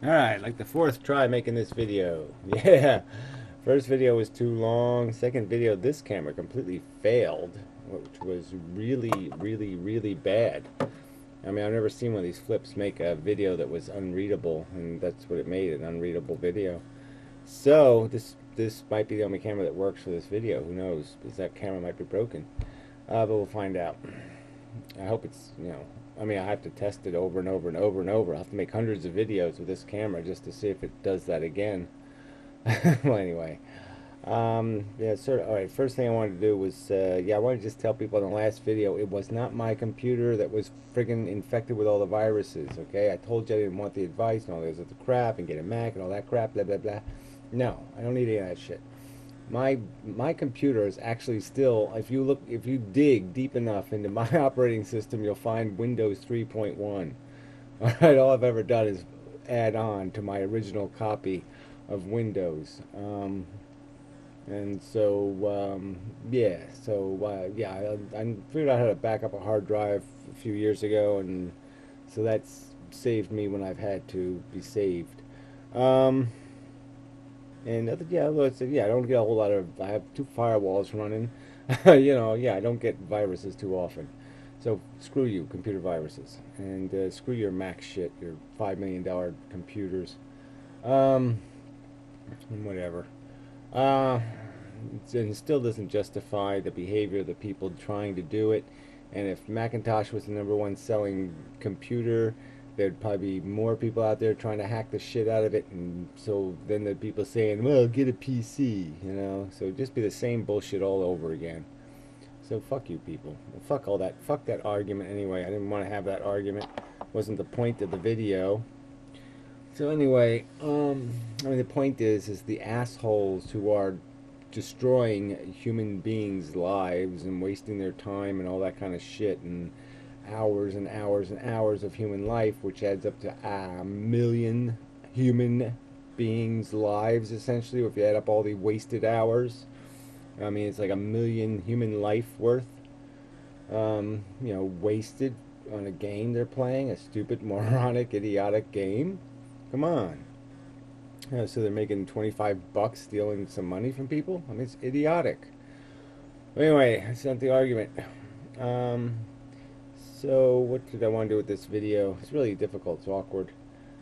Alright, like the fourth try making this video. Yeah. First video was too long. Second video, this camera completely failed, which was really bad. I mean, I've never seen one of these flips make a video that was unreadable, and that's what it made, an unreadable video. So, this might be the only camera that works for this video. Who knows? Because that camera might be broken. But we'll find out. I hope it's, I mean, I have to test it over and over and over and over. I'll have to make hundreds of videos with this camera just to see if it does that again. Well, anyway. Yeah, sort of. All right, first thing I wanted to do was, yeah, I wanted to just tell people in the last video, it was not my computer that was friggin' infected with all the viruses, okay? I told you I didn't want the advice and all this other crap and get a Mac and all that crap, blah, blah, blah. No, I don't need any of that shit. My computer is actually still, if you dig deep enough into my operating system, you'll find Windows 3.1. All right, all I've ever done is add on to my original copy of Windows. And so, yeah, I figured out how to back up a hard drive a few years ago, and so that's saved me when I've had to be saved. Um, and yeah, yeah, I don't get a whole lot of. I have two firewalls running. Yeah, I don't get viruses too often. So screw you, computer viruses, and screw your Mac shit, your $5 million computers. Um, Whatever. Uh, it still doesn't justify the behavior of the people trying to do it. And if Macintosh was the #1 selling computer, there'd probably be more people out there trying to hack the shit out of it. And so then the people saying, well, get a PC, you know? So it'd just be the same bullshit all over again. So fuck you people. Fuck all that. Fuck that argument anyway. I didn't want to have that argument. Wasn't the point of the video. So anyway, I mean the point is the assholes who are destroying human beings' lives and wasting their time and all that kind of shit and hours and hours and hours of human life, which adds up to a million human beings' lives essentially. If you add up all the wasted hours, I mean it's like a million human life worth, wasted on a game they're playing, a stupid, moronic, idiotic game. Come on. So they're making 25 bucks stealing some money from people? I mean, it's idiotic. But anyway, that's not the argument. Um, so what did I want to do with this video? It's really difficult. It's awkward.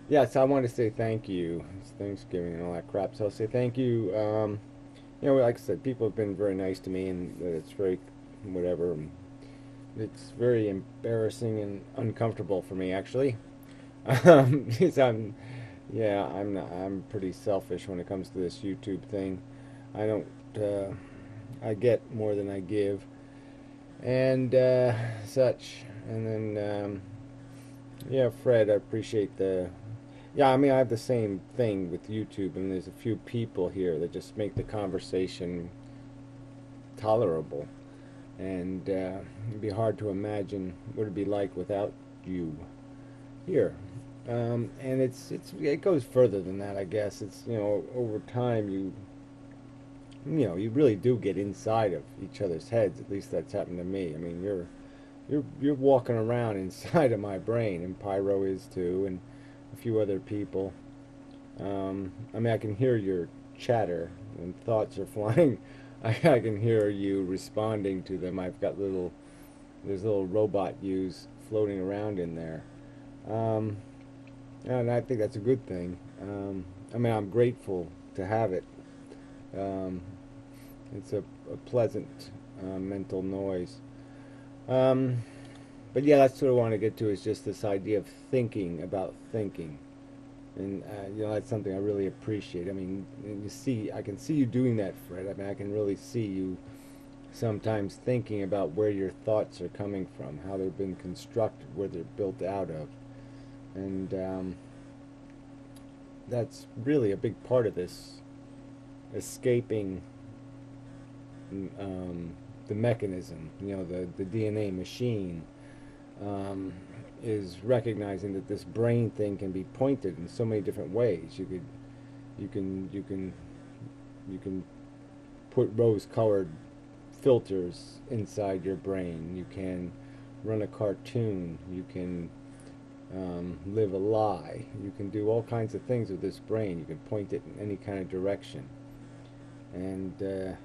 Yeah, so I want to say thank you. It's Thanksgiving and all that crap. So I'll say thank you. Like I said, people have been very nice to me, and it's very, whatever. It's very embarrassing and uncomfortable for me, actually. Because yeah, I'm pretty selfish when it comes to this YouTube thing. I don't, I get more than I give, and such. And then, yeah, Fred, I appreciate the. Yeah, I mean, I have the same thing with YouTube, and there's a few people here that just make the conversation tolerable, and it'd be hard to imagine what it'd be like without you here. And it goes further than that, I guess. It's over time you really do get inside of each other's heads. At least that's happened to me. I mean, you're walking around inside of my brain, and Pyro is too, and a few other people. I mean, I can hear your chatter when thoughts are flying. I can hear you responding to them. I've got there's little robot yous floating around in there. Um, and I think that's a good thing. I mean, I'm grateful to have it. Um, it's a pleasant mental noise. Um, but yeah, that's what I want to get to is just this idea of thinking about thinking. And, that's something I really appreciate. I mean, I can see you doing that, Fred. I mean, I can really see you sometimes thinking about where your thoughts are coming from, how they've been constructed, where they're built out of. And that's really a big part of this escaping the mechanism, the DNA machine, is recognizing that this brain thing can be pointed in so many different ways. You can put rose-colored filters inside your brain. You can run a cartoon. You can live a lie. You can do all kinds of things with this brain. You can point it in any kind of direction. And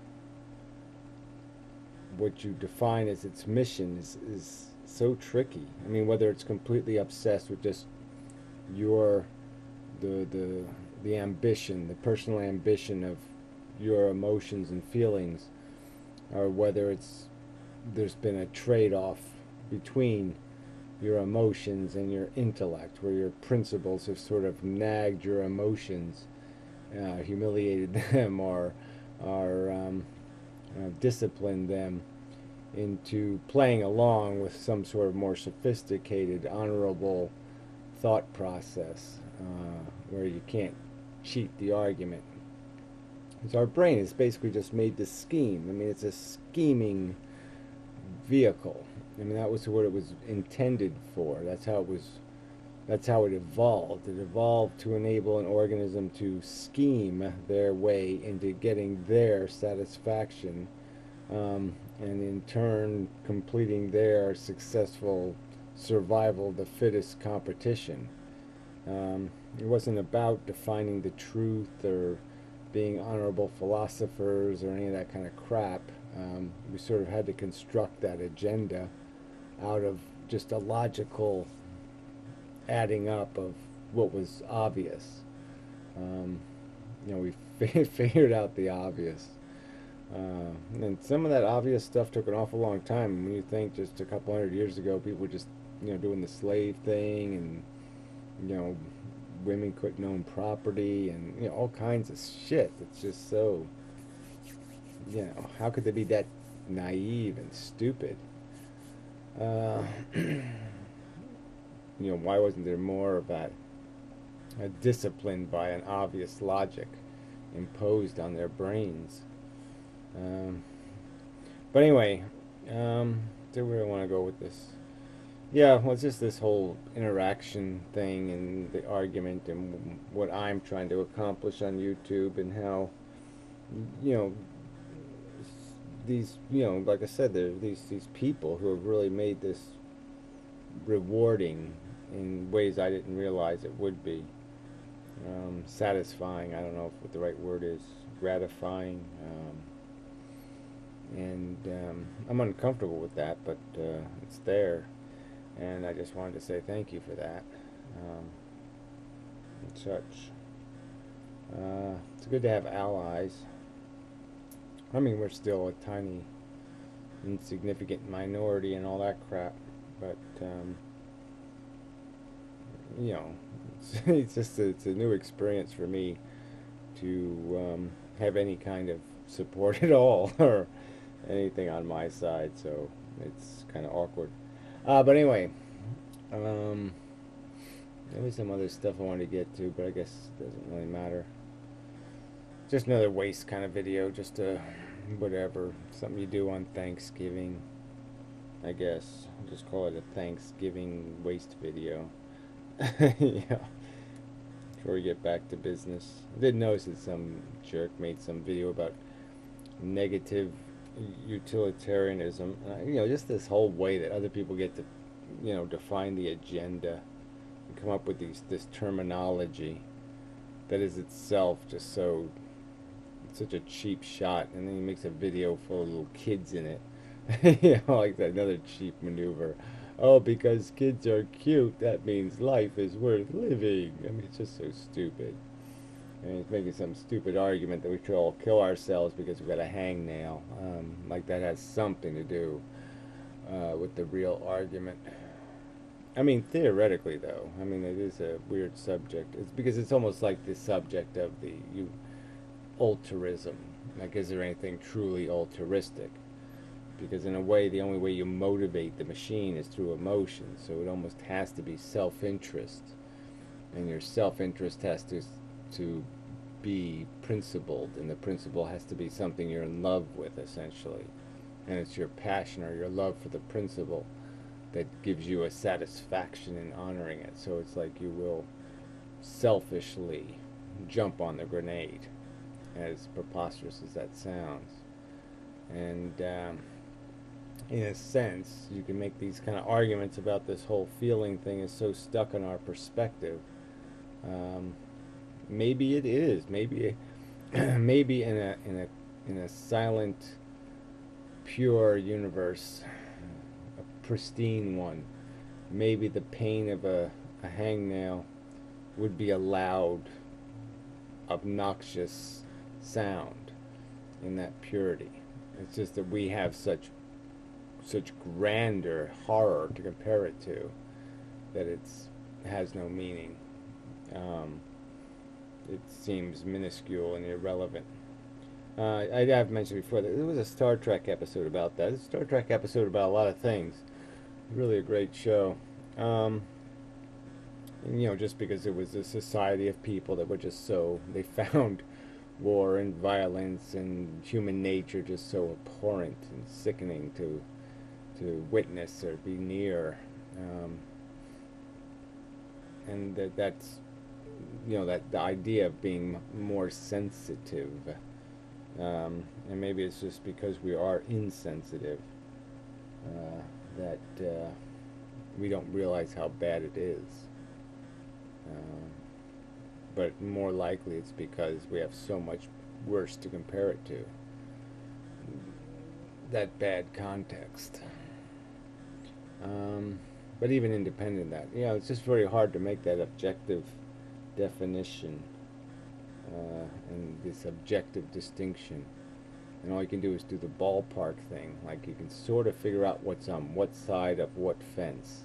what you define as its mission is so tricky. I mean, whether it's completely obsessed with just your the ambition, the personal ambition of your emotions and feelings, or whether there's been a trade-off between your emotions and your intellect, where your principles have sort of nagged your emotions, humiliated them, or disciplined them into playing along with some sort of more sophisticated, honorable thought process, where you can't cheat the argument. So our brain is basically just made to scheme. I mean, it's a scheming vehicle. I mean, that was what it was intended for. That's how it was. That's how it evolved. It evolved to enable an organism to scheme their way into getting their satisfaction, and in turn completing their successful survival of the fittest competition. It wasn't about defining the truth or being honorable philosophers or any of that kind of crap. We sort of had to construct that agenda out of just a logical adding up of what was obvious. We figured out the obvious. And some of that obvious stuff took an awful long time. When you think just a couple hundred years ago, people were just, doing the slave thing, and, women couldn't own property, and, all kinds of shit. It's just so, how could they be that naive and stupid? Why wasn't there more of that discipline by an obvious logic imposed on their brains? But anyway, so where do I want to go with this? Yeah, well, it's just this whole interaction thing and the argument and what I'm trying to accomplish on YouTube, and how, these, like I said, there are these people who have really made this rewarding in ways I didn't realize it would be. Satisfying, I don't know what the right word is, gratifying, and I'm uncomfortable with that, but it's there, and I just wanted to say thank you for that, and such. It's good to have allies. I mean, we're still a tiny, insignificant minority and all that crap, but it's a new experience for me to have any kind of support at all, or anything on my side, so it's kind of awkward. But anyway, there was some other stuff I wanted to get to, but I guess it doesn't really matter. Just another waste kind of video, just whatever, something you do on Thanksgiving, I guess. Just call it a Thanksgiving waste video. Yeah. Before we get back to business, I did notice that some jerk made some video about negative utilitarianism. Just this whole way that other people get to, define the agenda and come up with this terminology that is itself just such a cheap shot, and then he makes a video full of little kids in it. Like that, another cheap maneuver. Oh, because kids are cute, that means life is worth living. I mean, it's just so stupid. And he's making some stupid argument that we should all kill ourselves because we've got a hangnail. Like that has something to do with the real argument. I mean, theoretically, though, I mean, it is a weird subject. It's because it's almost like the subject of the altruism. Like, is there anything truly altruistic? Because in a way, the only way you motivate the machine is through emotion. So it almost has to be self-interest, and your self-interest has to be principled, and the principle has to be something you're in love with, essentially. And it's your passion or your love for the principle that gives you a satisfaction in honoring it. So it's like you will selfishly jump on the grenade, as preposterous as that sounds. And in a sense, you can make these kind of arguments about this whole feeling thing is so stuck in our perspective. Um, maybe it is. Maybe, maybe in a silent, pure universe, a pristine one, maybe the pain of a hangnail would be a loud, obnoxious sound in that purity. It's just that we have such grandeur horror to compare it to that it has no meaning. Um, it seems minuscule and irrelevant. I have mentioned before that there was a Star Trek episode about that. There's a Star Trek episode about a lot of things. Really a great show. And, just because it was a society of people that were just they found war and violence and human nature just so abhorrent and sickening to witness or be near. And that's, that the idea of being more sensitive. And maybe it's just because we are insensitive that we don't realize how bad it is. But more likely it's because we have so much worse to compare it to. That bad context. But even independent of that, it's just very hard to make that objective definition and this objective distinction. And all you can do is do the ballpark thing. Like you can sort of figure out what's on what side of what fence.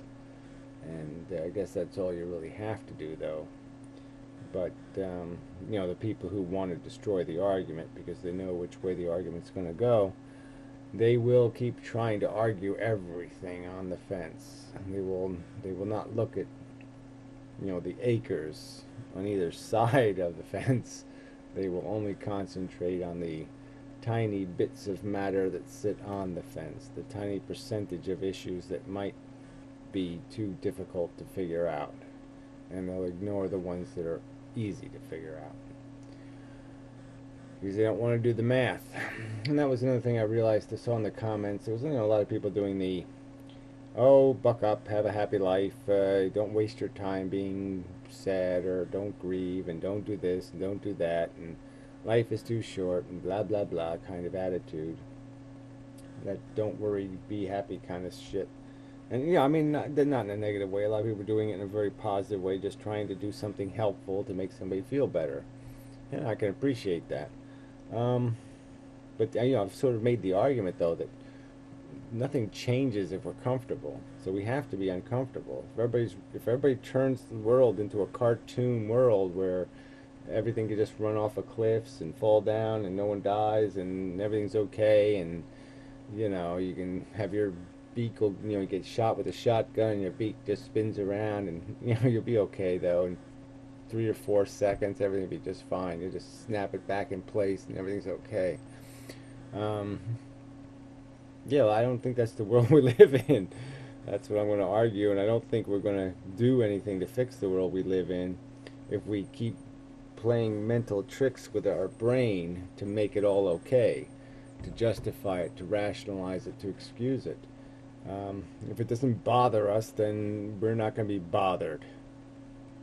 And I guess that's all you really have to do, though. But, the people who want to destroy the argument because they know which way the argument's going to go, they will keep trying to argue everything on the fence. And they will not look at, the acres on either side of the fence. They will only concentrate on the tiny bits of matter that sit on the fence, the tiny percentage of issues that might be too difficult to figure out, and they'll ignore the ones that are easy to figure out because they don't want to do the math. And that was another thing I realized. I saw in the comments there was a lot of people doing the buck up, have a happy life, don't waste your time being sad, or don't grieve, and don't do this and don't do that, and life is too short, and blah blah blah kind of attitude. That don't worry, be happy kind of shit. And I mean, not in a negative way. A lot of people are doing it in a very positive way, just trying to do something helpful to make somebody feel better. And I can appreciate that. But I've sort of made the argument though that nothing changes if we're comfortable. So we have to be uncomfortable. If everybody turns the world into a cartoon world where everything can just run off of cliffs and fall down and no one dies and everything's okay, and you can have your beak will, you get shot with a shotgun and your beak just spins around, and you'll be okay though. In 3 or 4 seconds, everything will be just fine. You just snap it back in place and everything's okay. I don't think that's the world we live in. That's what I'm going to argue, and I don't think we're going to do anything to fix the world we live in if we keep playing mental tricks with our brain to make it all okay, to justify it, to rationalize it, to excuse it. If it doesn't bother us, then we're not going to be bothered.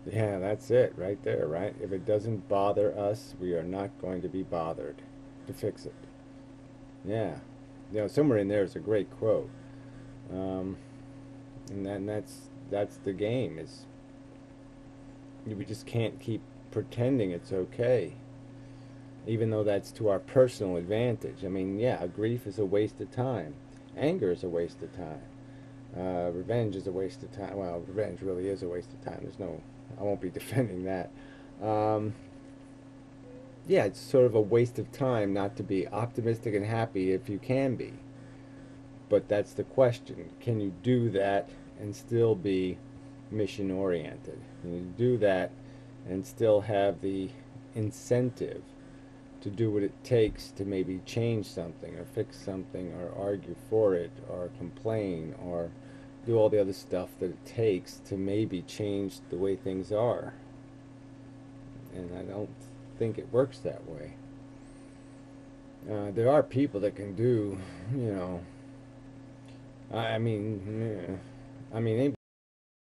Yeah, that's it right there, right? If it doesn't bother us, we are not going to be bothered to fix it. Yeah. Somewhere in there is a great quote. And that's the game, is we just can't keep pretending it's okay, even though that's to our personal advantage. I mean, grief is a waste of time. Anger is a waste of time. Revenge is a waste of time. Well, revenge really is a waste of time. I won't be defending that. It's sort of a waste of time not to be optimistic and happy if you can be. But that's the question. Can you do that and still be mission oriented? Can you do that and still have the incentive to do what it takes to maybe change something or fix something or argue for it or complain or do all the other stuff that it takes to maybe change the way things are? And I don't think it works that way. There are people that can do, I mean, I mean,